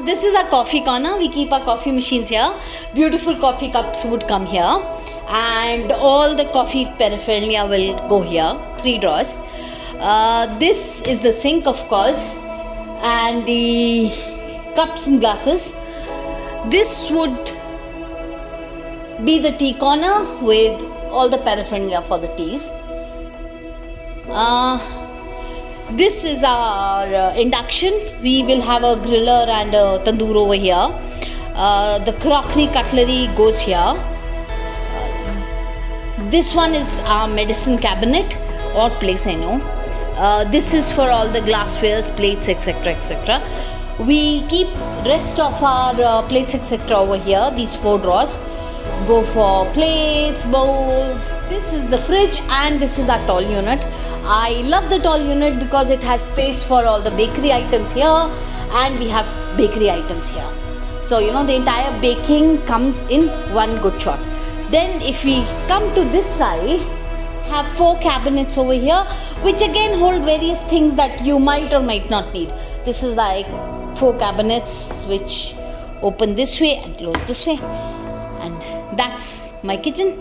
this is our coffee corner. We keep our coffee machines here. Beautiful coffee cups would come here, and all the coffee paraphernalia will go here. 3 drawers. This is the sink, of course, and the cups and glasses. This would be the tea corner with all the paraphernalia for the teas. This is our induction. We will have a griller and a tandoor over here. The crockery cutlery goes here. This one is our medicine cabinet. Odd place, I know. This is for all the glasswares, plates, etc., etc. We keep rest of our plates, etc. over here. These 4 drawers go for plates, bowls. This is the fridge, and this is our tall unit. I love the tall unit because it has space for all the bakery items here, and we have bakery items here. So the entire baking comes in one good shot. Then if we come to this side, have 4 cabinets over here, which again hold various things that you might or might not need. This is like 4 cabinets which open this way and close this way, and that's my kitchen.